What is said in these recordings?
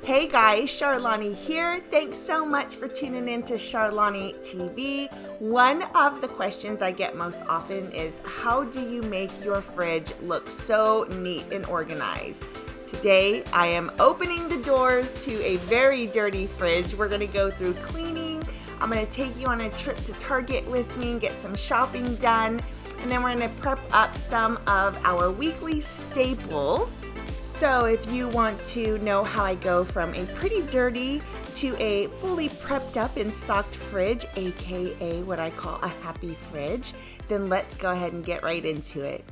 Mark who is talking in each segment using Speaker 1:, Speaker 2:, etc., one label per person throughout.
Speaker 1: Hey guys, Charlani here. Thanks so much for tuning in to Charlani TV. One of the questions I get most often is, how do you make your fridge look so neat and organized? Today, I am opening the doors to a very dirty fridge. We're gonna go through cleaning. I'm gonna take you on a trip to Target with me and get some shopping done. And then we're gonna prep up some of our weekly staples. So if you want to know how I go from a pretty dirty to a fully prepped up and stocked fridge, aka what I call a happy fridge, then let's go ahead and get right into it.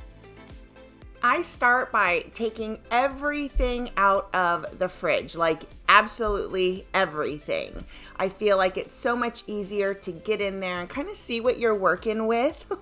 Speaker 1: I start by taking everything out of the fridge, like absolutely everything. I feel like it's so much easier to get in there and kind of see what you're working with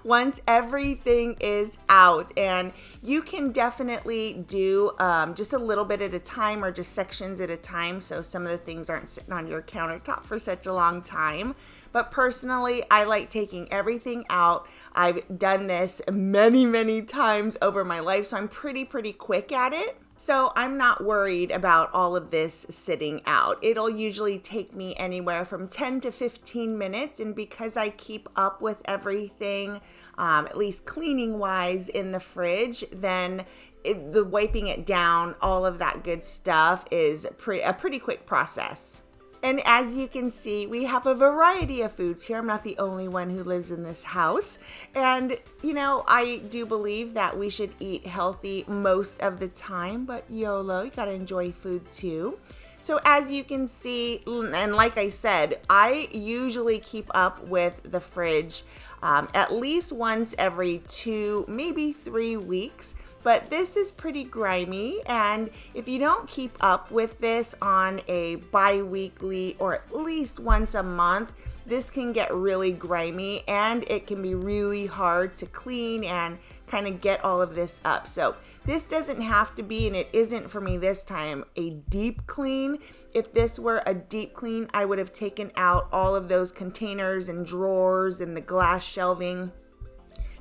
Speaker 1: once everything is out. And you can definitely do just a little bit at a time or just sections at a time, so some of the things aren't sitting on your countertop for such a long time. But personally, I like taking everything out. I've done this many times over my life, so I'm pretty quick at it. So I'm not worried about all of this sitting out. It'll usually take me anywhere from 10 to 15 minutes, and because I keep up with everything, at least cleaning wise in the fridge, then the wiping it down, all of that good stuff is a pretty quick process. And as you can see, we have a variety of foods here. I'm not the only one who lives in this house. And, you know, I do believe that we should eat healthy most of the time, but YOLO, you gotta enjoy food too. So as you can see, and like I said, I usually keep up with the fridge at least once every 2, maybe 3 weeks. But this is pretty grimy, and if you don't keep up with this on a bi-weekly or at least once a month, this can get really grimy and it can be really hard to clean and kind of get all of this up. So this doesn't have to be, and it isn't for me this time, a deep clean. If this were a deep clean, I would have taken out all of those containers and drawers and the glass shelving,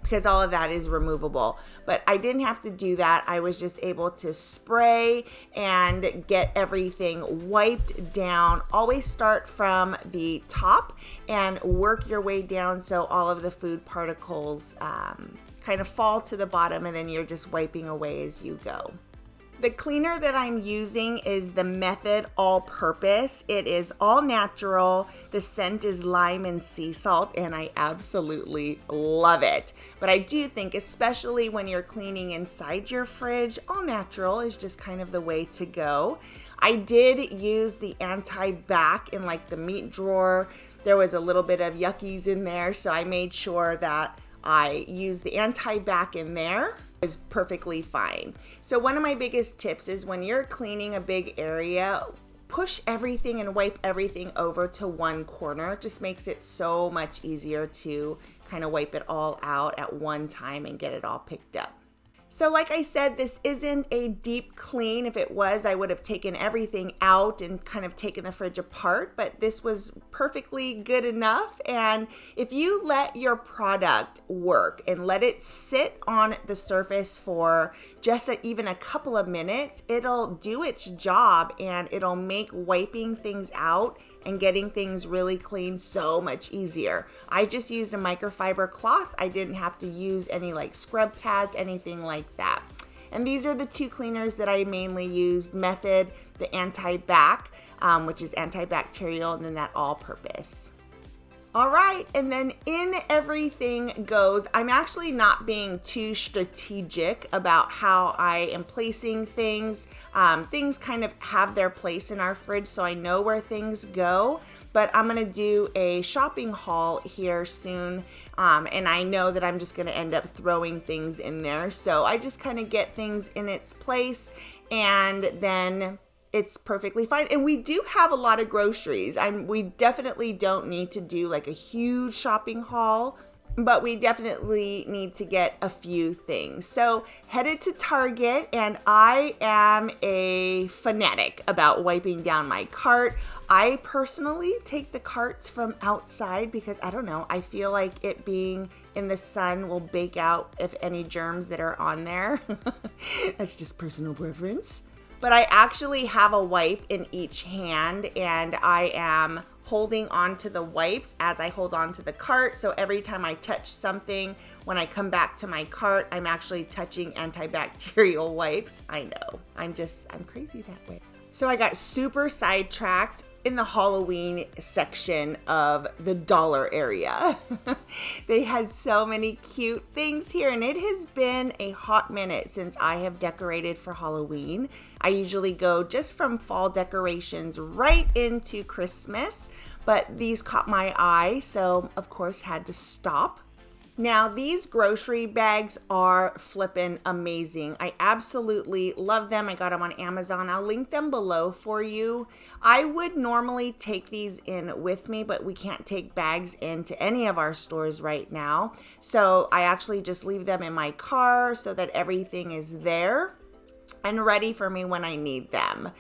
Speaker 1: because all of that is removable. But I didn't have to do that. I was just able to spray and get everything wiped down. Always start from the top and work your way down so all of the food particles kind of fall to the bottom, and then you're just wiping away as you go. The cleaner that I'm using is the Method All-Purpose. It is all natural. The scent is lime and sea salt, and I absolutely love it. But I do think, especially when you're cleaning inside your fridge, all natural is just kind of the way to go. I did use the anti-bac in like the meat drawer. There was a little bit of yuckies in there, so I made sure that I used the anti-bac in there. Is perfectly fine. So one of my biggest tips is when you're cleaning a big area, push everything and wipe everything over to one corner. It just makes it so much easier to kind of wipe it all out at one time and get it all picked up. So like I said, this isn't a deep clean. If it was, I would have taken everything out and kind of taken the fridge apart, but this was perfectly good enough. And if you let your product work and let it sit on the surface for just even a couple of minutes, it'll do its job and it'll make wiping things out and getting things really clean so much easier. I just used a microfiber cloth. I didn't have to use any like scrub pads, anything like that. And these are the two cleaners that I mainly used: Method, the anti-bac, which is antibacterial, and then that all-purpose. All right, and then in everything goes, I'm actually not being too strategic about how I am placing things. Things kind of have their place in our fridge, so I know where things go, but I'm gonna do a shopping haul here soon, and I know that I'm just gonna end up throwing things in there. So I just kind of get things in its place, and then it's perfectly fine. And we do have a lot of groceries. We definitely don't need to do like a huge shopping haul, but we definitely need to get a few things. So headed to Target, and I am a fanatic about wiping down my cart. I personally take the carts from outside because I don't know, I feel like it being in the sun will bake out if any germs that are on there. That's just personal preference. but I actually have a wipe in each hand, and I am holding on to the wipes as I hold on to the cart. So every time I touch something, when I come back to my cart, I'm actually touching antibacterial wipes. I know, I'm crazy that way. So I got super sidetracked in the Halloween section of the dollar area. They had so many cute things here, and it has been a hot minute since I have decorated for Halloween. I usually go just from fall decorations right into Christmas, but these caught my eye, so of course had to stop. Now, these grocery bags are flippin' amazing. I absolutely love them. I got them on Amazon. I'll link them below for you. I would normally take these in with me, but we can't take bags into any of our stores right now. So I actually just leave them in my car so that everything is there and ready for me when I need them.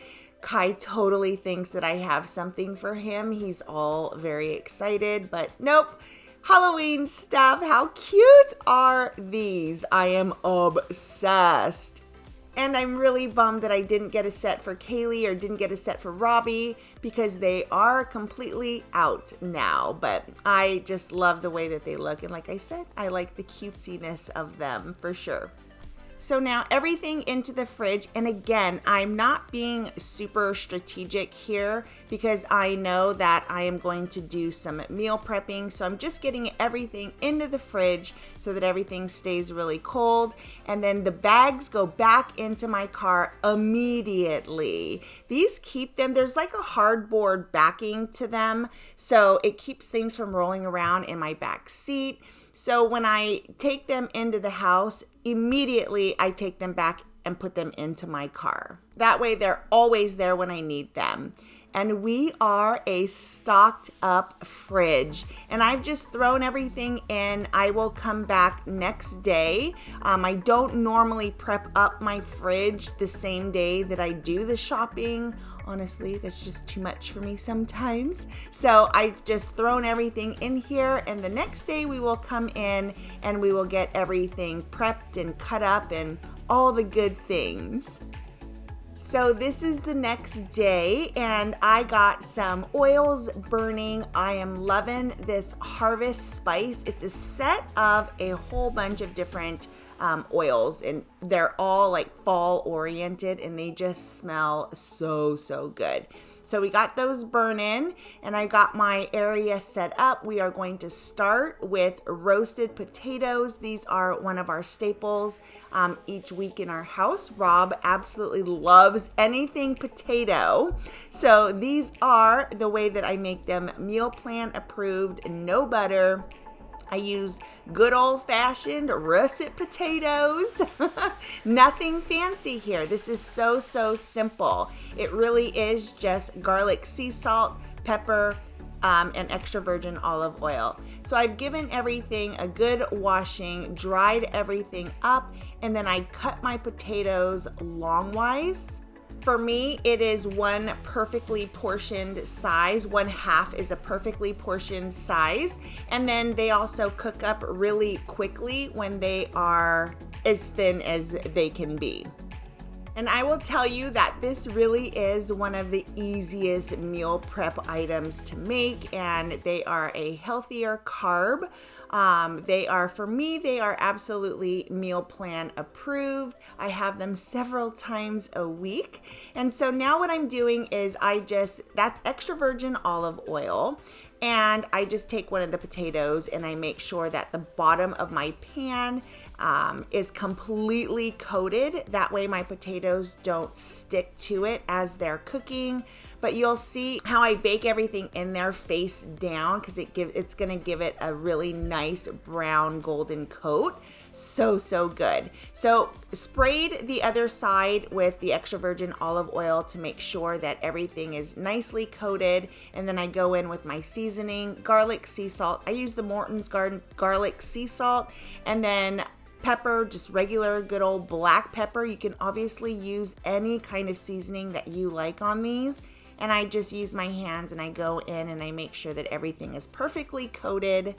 Speaker 1: Kai totally thinks that I have something for him. He's all very excited, but nope. Halloween stuff. How cute are these? I am obsessed. And I'm really bummed that I didn't get a set for Kaylee or didn't get a set for Robbie because they are completely out now. But I just love the way that they look. And like I said, I like the cutesiness of them for sure. So now everything into the fridge, and again, I'm not being super strategic here because I know that I am going to do some meal prepping, so I'm just getting everything into the fridge so that everything stays really cold, and then the bags go back into my car immediately. These keep them, there's like a hardboard backing to them, so it keeps things from rolling around in my back seat. So when I take them into the house, immediately I take them back and put them into my car. That way they're always there when I need them. And we are a stocked up fridge. And I've just thrown everything in. I will come back next day. I don't normally prep up my fridge the same day that I do the shopping. Honestly, that's just too much for me sometimes. So I've just thrown everything in here, and the next day we will come in and we will get everything prepped and cut up and all the good things. So this is the next day, and I got some oils burning. I am loving this Harvest Spice. It's a set of a whole bunch of different oils, and they're all like fall oriented, and they just smell so good. So we got those burning, and I got my area set up. We are going to start with roasted potatoes. These are one of our staples each week in our house. Rob absolutely loves anything potato. So these are the way that I make them: meal plan approved, no butter. I use good old-fashioned russet potatoes. Nothing fancy here. This is so simple. It really is just garlic, sea salt, pepper, and extra virgin olive oil. So I've given everything a good washing, dried everything up, and then I cut my potatoes longwise. For me, it is one perfectly portioned size. 1/2 is a perfectly portioned size. And then they also cook up really quickly when they are as thin as they can be. And I will tell you that this really is one of the easiest meal prep items to make, and they are a healthier carb. For me, they are absolutely meal plan approved. I have them several times a week. And so now what I'm doing is that's extra virgin olive oil. And I just take one of the potatoes and I make sure that the bottom of my pan is completely coated. That way my potatoes don't stick to it as they're cooking. But you'll see how I bake everything in there face down because it's going to give it a really nice brown golden coat. So good. So sprayed the other side with the extra virgin olive oil to make sure that everything is nicely coated. And then I go in with my seasoning, garlic, sea salt. I use the Morton's garlic sea salt, and then pepper, just regular good old black pepper. You can obviously use any kind of seasoning that you like on these. And I just use my hands and I go in and I make sure that everything is perfectly coated.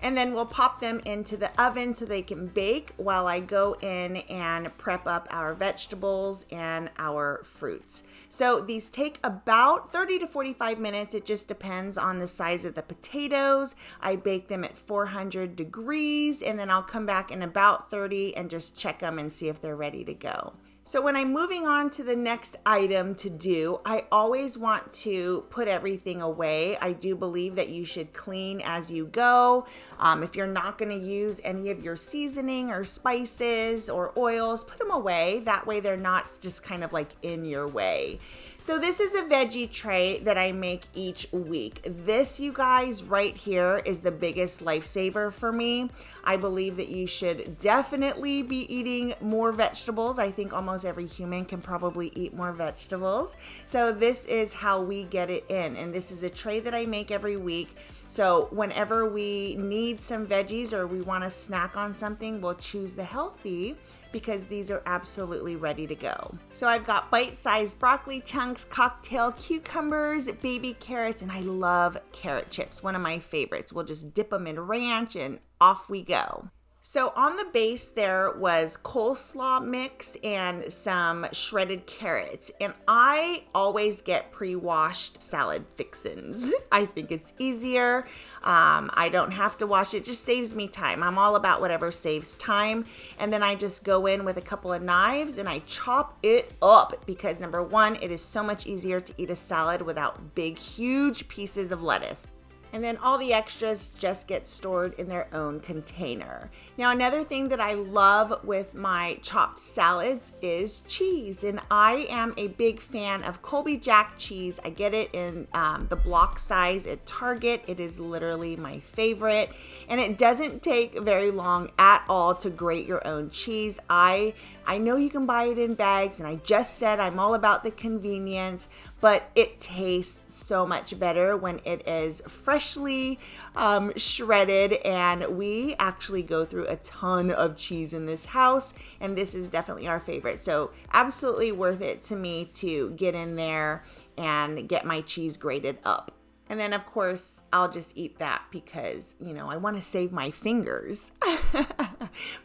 Speaker 1: And then we'll pop them into the oven so they can bake while I go in and prep up our vegetables and our fruits. So these take about 30 to 45 minutes. It just depends on the size of the potatoes. I bake them at 400 degrees, and then I'll come back in about 30 and just check them and see if they're ready to go. So when I'm moving on to the next item to do, I always want to put everything away. I do believe that you should clean as you go. If you're not going to use any of your seasoning or spices or oils, put them away. That way they're not just kind of like in your way. So this is a veggie tray that I make each week. This, you guys, right here is the biggest lifesaver for me. I believe that you should definitely be eating more vegetables. I think almost every human can probably eat more vegetables. So this is how we get it in. And this is a tray that I make every week. So whenever we need some veggies or we want to snack on something, we'll choose the healthy because these are absolutely ready to go. So I've got bite-sized broccoli chunks, cocktail cucumbers, baby carrots, and I love carrot chips, one of my favorites. We'll just dip them in ranch and off we go. So on the base there was coleslaw mix and some shredded carrots. And I always get pre-washed salad fixins. I think it's easier. I don't have to wash it. It just saves me time. I'm all about whatever saves time. And then I just go in with a couple of knives and I chop it up because number one, it is so much easier to eat a salad without big, huge pieces of lettuce. And then all the extras just get stored in their own container. Now, another thing that I love with my chopped salads is cheese. And I am a big fan of Colby Jack cheese. I get it in the block size at Target. It is literally my favorite. And it doesn't take very long at all to grate your own cheese. I know you can buy it in bags, and I just said I'm all about the convenience, but it tastes so much better when it is freshly shredded, and we actually go through a ton of cheese in this house, and this is definitely our favorite. So absolutely worth it to me to get in there and get my cheese grated up. And then, of course, I'll just eat that because, I want to save my fingers.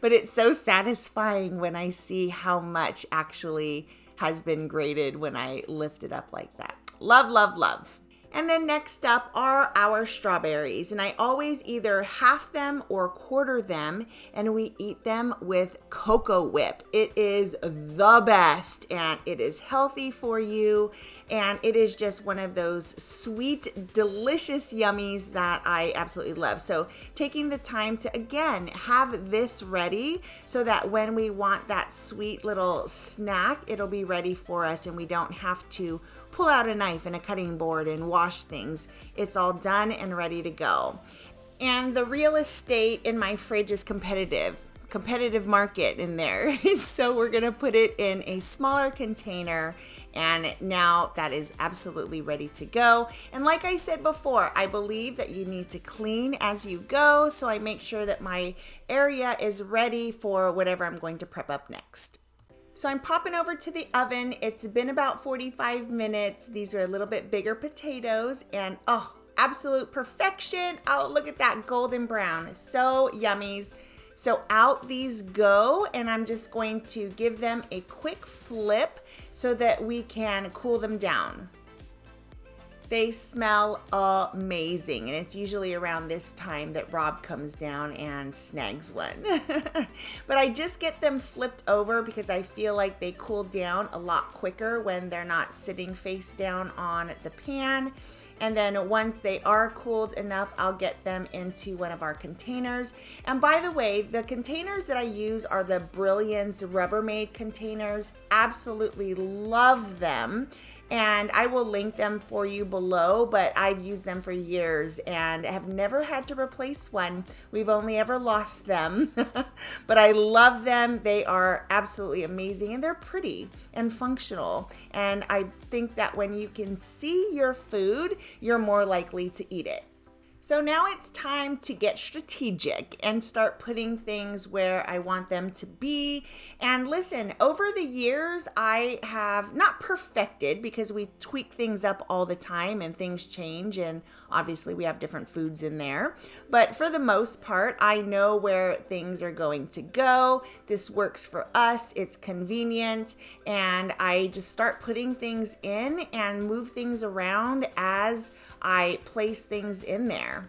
Speaker 1: But it's so satisfying when I see how much actually has been grated when I lift it up like that. Love, love, love. And then next up are our strawberries. And I always either half them or quarter them, and we eat them with Cocoa Whip. It is the best, and it is healthy for you. And it is just one of those sweet, delicious yummies that I absolutely love. So taking the time to, again, have this ready so that when we want that sweet little snack, it'll be ready for us and we don't have to pull out a knife and a cutting board and wash things. It's all done and ready to go. And the real estate in my fridge is competitive market in there. So we're gonna put it in a smaller container, and now that is absolutely ready to go. And like I said before, I believe that you need to clean as you go, so I make sure that my area is ready for whatever I'm going to prep up next. So I'm popping over to the oven. It's been about 45 minutes. These are a little bit bigger potatoes, and absolute perfection. Oh, look at that golden brown. So yummies. So out these go, and I'm just going to give them a quick flip so that we can cool them down. They smell amazing, and it's usually around this time that Rob comes down and snags one. But I just get them flipped over because I feel like they cool down a lot quicker when they're not sitting face down on the pan. And then once they are cooled enough, I'll get them into one of our containers. And by the way, the containers that I use are the Brilliance Rubbermaid containers. Absolutely love them. And I will link them for you below, but I've used them for years and have never had to replace one. We've only ever lost them, but I love them. They are absolutely amazing, and they're pretty and functional. And I think that when you can see your food, you're more likely to eat it. So now it's time to get strategic and start putting things where I want them to be. And listen, over the years, I have not perfected, because we tweak things up all the time and things change, and obviously we have different foods in there. But for the most part, I know where things are going to go. This works for us, it's convenient, and I just start putting things in and move things around as I place things in there.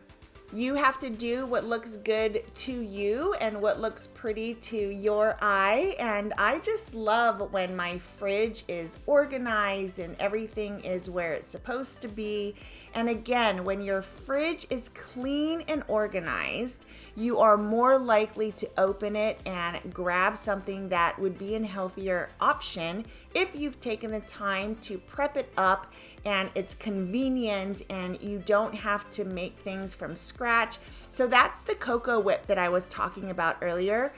Speaker 1: You have to do what looks good to you and what looks pretty to your eye. And I just love when my fridge is organized and everything is where it's supposed to be. And again, when your fridge is clean and organized, you are more likely to open it and grab something that would be a healthier option if you've taken the time to prep it up and it's convenient and you don't have to make things from scratch. So that's the cocoa whip that I was talking about earlier.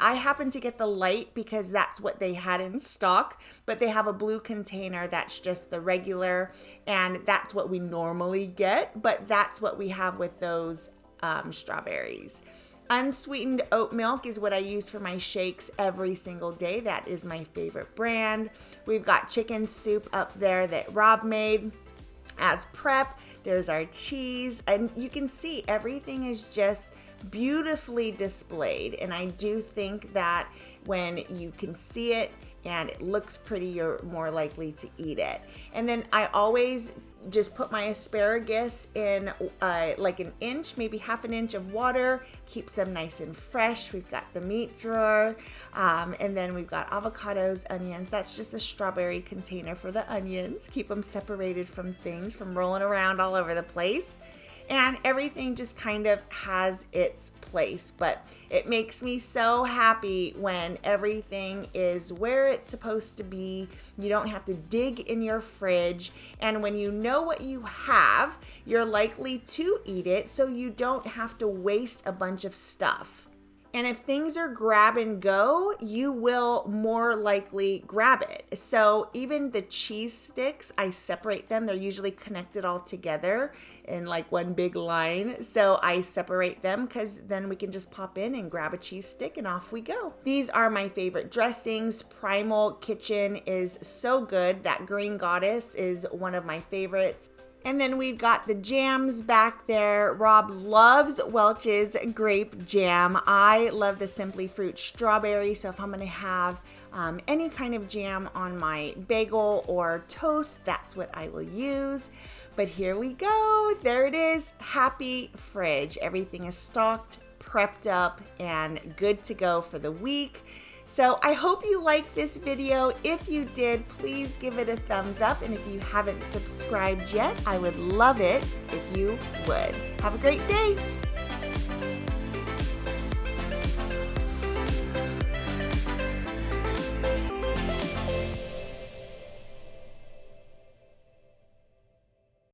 Speaker 1: I happen to get the light because that's what they had in stock, but they have a blue container that's just the regular, and that's what we normally get, but that's what we have with those strawberries. Unsweetened oat milk is what I use for my shakes every single day. That is my favorite brand. We've got chicken soup up there that Rob made as prep. There's our cheese, and you can see everything is just beautifully displayed. And I do think that when you can see it and it looks pretty, you're more likely to eat it. And then I always just put my asparagus in like an inch, maybe half an inch of water, keeps them nice and fresh. We've got the meat drawer, and then we've got avocados, onions. That's just a strawberry container for the onions. Keep them separated from things, from rolling around all over the place. And everything just kind of has its place, but it makes me so happy when everything is where it's supposed to be. You don't have to dig in your fridge, and when you know what you have, you're likely to eat it, so you don't have to waste a bunch of stuff. And if things are grab and go, you will more likely grab it. So even the cheese sticks, I separate them. They're usually connected all together in like one big line. So I separate them because then we can just pop in and grab a cheese stick and off we go. These are my favorite dressings. Primal Kitchen is so good. That Green Goddess is one of my favorites. And then we've got the jams back there. Rob loves Welch's grape jam. I love the Simply Fruit strawberry. So if I'm gonna have any kind of jam on my bagel or toast, that's what I will use. But here we go. There it is. Happy fridge. Everything is stocked, prepped up, and good to go for the week. So I hope you liked this video. If you did, please give it a thumbs up. And if you haven't subscribed yet, I would love it if you would. Have a great day.